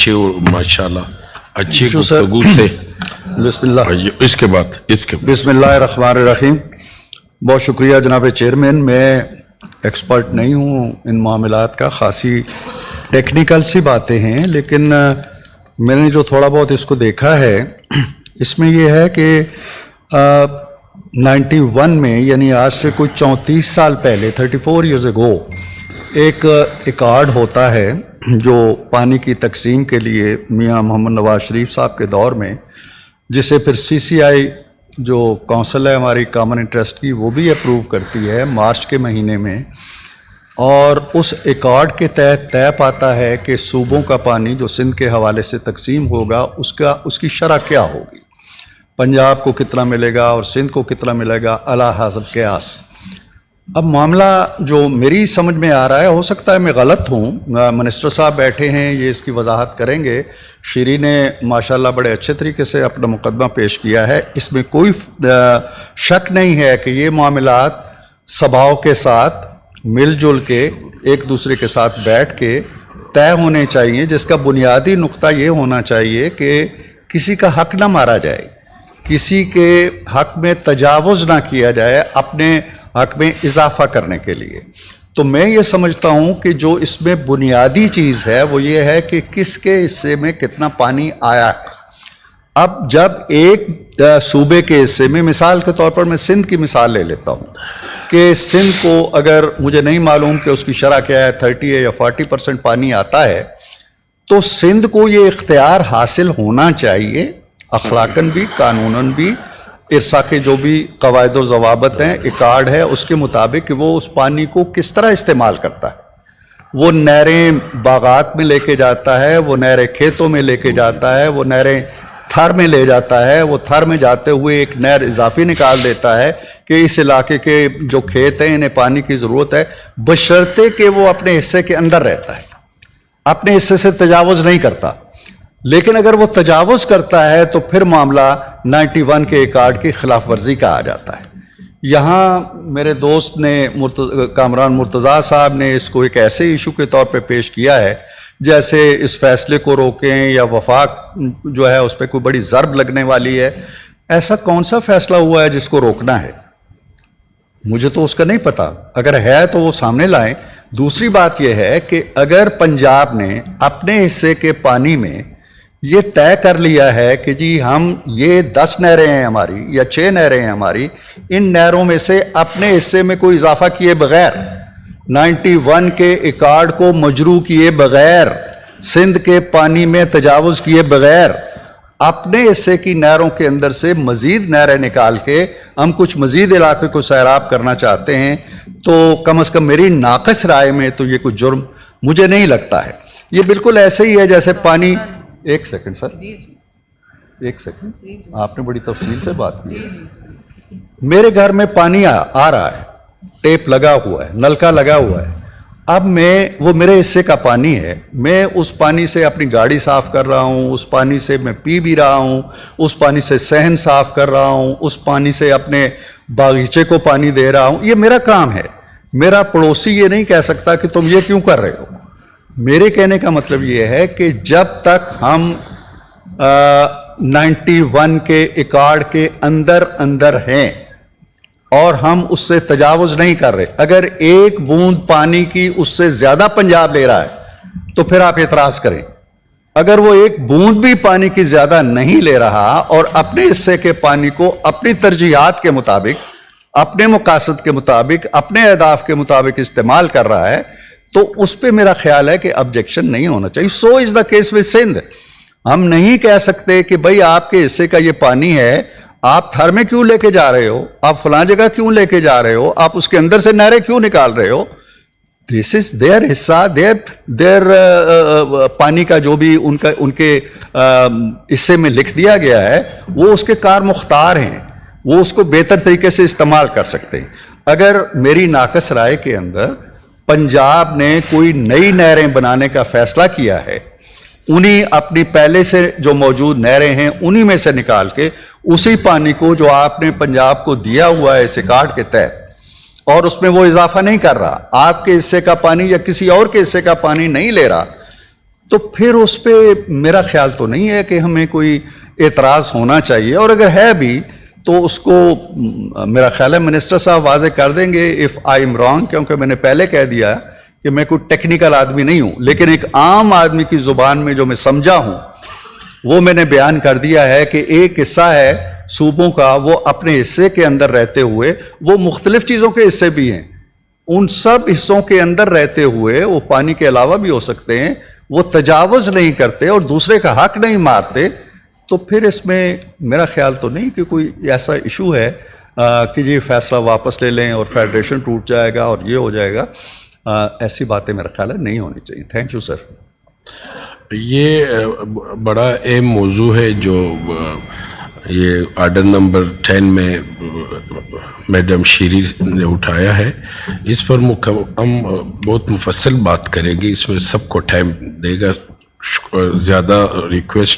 अच्छी माशाल्लाह अच्छी गुफ्तगू से बिस्मिल्लाह इसके बाद बिस्मिल्लाहिर्रहमानिर्रहीम। बहुत शुक्रिया जनाब चेयरमैन। मैं एक्सपर्ट नहीं हूँ इन मामलात का, ख़ासी टेक्निकल सी बातें हैं, लेकिन मैंने जो थोड़ा बहुत इसको देखा है इसमें यह है कि 91 में, यानी आज से कोई 34 साल पहले, 34 ईयर्स अगो, एक कार्ड होता है जो पानी की तकसीम के लिए मियां मोहम्मद नवाज शरीफ साहब के दौर में, जिसे फिर CCI जो काउंसिल है हमारी कॉमन इंटरेस्ट की, वो भी अप्रूव करती है मार्च के महीने में। और उस अकॉर्ड के तहत तय पाता है कि सूबों का पानी जो सिंध के हवाले से तकसीम होगा उसकी शरह क्या होगी, पंजाब को कितना मिलेगा और सिंध को कितना मिलेगा, अला हासिल क़यास। अब मामला जो मेरी समझ में आ रहा है, हो सकता है मैं गलत हूँ, मिनिस्टर साहब बैठे हैं, ये इसकी वजाहत करेंगे। शीरी ने माशाल्लाह बड़े अच्छे तरीके से अपना मुकदमा पेश किया है, इसमें कोई शक नहीं है कि ये मामलात सभाओं के साथ मिलजुल के एक दूसरे के साथ बैठ के तय होने चाहिए, जिसका बुनियादी नुक्ता ये होना चाहिए कि किसी का हक ना मारा जाए, किसी के हक में तजावुज़ ना किया जाए अपने हक में इजाफा करने के लिए। तो मैं ये समझता हूँ कि जो इसमें बुनियादी चीज़ है वो ये है कि किसके हिस्से में कितना पानी आया है। अब जब एक सूबे के हिस्से में, मिसाल के तौर पर मैं सिंध की मिसाल ले लेता हूँ कि सिंध को, अगर मुझे नहीं मालूम कि उसकी शरह क्या है, 30 या 40% पानी आता है, तो सिंध को ये इख्तियार हासिल होना चाहिए, अखलाकन भी कानूनन भी, इरसा के जो भी कवायद व ज़वाबत हैं, इकार्ड है, उसके मुताबिक कि वो उस पानी को किस तरह इस्तेमाल करता है। वो नहरें बागात में लेके जाता है, वो नहरें खेतों में लेके जाता है, वो नहरें थर में ले जाता है, वो थर में जाते हुए एक नहर इजाफी निकाल देता है कि इस इलाके के जो खेत हैं इन्हें पानी की ज़रूरत है, बशर्ते कि वो अपने हिस्से के अंदर रहता है, अपने हिस्से से तजावुज़ नहीं करता। लेकिन अगर वो तजावुज़ करता है तो फिर मामला 91 के कार्ड की खिलाफ वर्जी का आ जाता है। यहाँ मेरे दोस्त ने कामरान मुर्तज़ा साहब ने इसको एक ऐसे इशू के तौर पे पेश किया है जैसे इस फैसले को रोकें या वफाक जो है उस पर कोई बड़ी ज़रब लगने वाली है। ऐसा कौन सा फैसला हुआ है जिसको रोकना है, मुझे तो उसका नहीं पता, अगर है तो वो सामने लाएं। दूसरी बात यह है कि अगर पंजाब ने अपने हिस्से के पानी में ये तय कर लिया है कि जी हम ये 10 नहरें हैं हमारी या 6 नहरें हैं हमारी, इन नहरों में से अपने हिस्से में कोई इजाफा किए बगैर, 91 के इकार्ड को मजरू किए बगैर, सिंध के पानी में तजावुज़ किए बगैर, अपने हिस्से की नहरों के अंदर से मज़ीद नहरें निकाल के हम कुछ मज़ीद इलाके को सैराब करना चाहते हैं, तो कम अज़ कम मेरी नाक़िस राय में तो ये कोई जुर्म मुझे नहीं लगता है। ये बिल्कुल ऐसे ही है जैसे पानी, एक सेकंड सर, एक सेकंड, आपने बड़ी तफसील से बात की। मेरे घर में पानी आ रहा है, टेप लगा हुआ है, नलका लगा हुआ है, अब वो मेरे हिस्से का पानी है, मैं उस पानी से अपनी गाड़ी साफ़ कर रहा हूँ, उस पानी से मैं पी भी रहा हूँ, उस पानी से सहन साफ़ कर रहा हूँ, उस पानी से अपने बागीचे को पानी दे रहा हूँ, ये मेरा काम है। मेरा पड़ोसी ये नहीं कह सकता कि तुम ये क्यों कर रहे हो। मेरे कहने का मतलब ये है कि जब तक हम 91 के इकार्ड के अंदर हैं और हम उससे तजावुज़ नहीं कर रहे, अगर एक बूंद पानी की उससे ज़्यादा पंजाब ले रहा है तो फिर आप एतराज़ करें। अगर वो एक बूंद भी पानी की ज़्यादा नहीं ले रहा और अपने हिस्से के पानी को अपनी तरजीहात के मुताबिक, अपने मकासद के मुताबिक, अपने अहदाफ के मुताबिक इस्तेमाल कर रहा है, तो उस पर मेरा ख्याल है कि ऑब्जेक्शन नहीं होना चाहिए। So is the case with Sindh. हम नहीं कह सकते कि भाई आपके हिस्से का ये पानी है, आप थर में क्यों लेके जा रहे हो, आप फलां जगह क्यों लेके जा रहे हो, आप उसके अंदर से नहरें क्यों निकाल रहे हो। दिस इज देयर हिस्सा, देयर पानी का जो भी उनके हिस्से में लिख दिया गया है, वो उसके कार मुख्तार हैं, वो उसको बेहतर तरीके से इस्तेमाल कर सकते हैं। अगर मेरी नाक़िस राय के अंदर पंजाब ने कोई नई नहरें बनाने का फैसला किया है, उन्हीं अपनी पहले से जो मौजूद नहरें हैं उन्हीं में से निकाल के उसी पानी को जो आपने पंजाब को दिया हुआ है इस कार्ड के तहत, और उसमें वो इजाफा नहीं कर रहा, आपके हिस्से का पानी या किसी और के हिस्से का पानी नहीं ले रहा, تو پھر اس پہ میرا خیال تو نہیں ہے کہ ہمیں کوئی اعتراض ہونا چاہیے، اور اگر ہے بھی تو اس کو میرا خیال ہے منسٹر صاحب واضح کر دیں گے if I am wrong، کیونکہ میں نے پہلے کہہ دیا کہ میں کوئی ٹیکنیکل آدمی نہیں ہوں، لیکن ایک عام آدمی کی زبان میں جو میں سمجھا ہوں وہ میں نے بیان کر دیا ہے کہ ایک حصہ ہے صوبوں کا، وہ اپنے حصے کے اندر رہتے ہوئے، وہ مختلف چیزوں کے حصے بھی ہیں، ان سب حصوں کے اندر رہتے ہوئے وہ پانی کے علاوہ بھی ہو سکتے ہیں، وہ تجاوز نہیں کرتے اور دوسرے کا حق نہیں مارتے، تو پھر اس میں میرا خیال تو نہیں کہ کوئی ایسا ایشو ہے کہ یہ فیصلہ واپس لے لیں اور فیڈریشن ٹوٹ جائے گا اور یہ ہو جائے گا، ایسی باتیں میرا خیال ہے نہیں ہونی چاہیے. Thank you sir. یہ بڑا اہم موضوع ہے جو یہ آرڈر نمبر 10 میں میڈم شیری نے اٹھایا ہے. اس پر ہم بہت مفصل بات کریں گے، اس میں سب کو ٹائم دے گا. زیادہ ریکویسٹ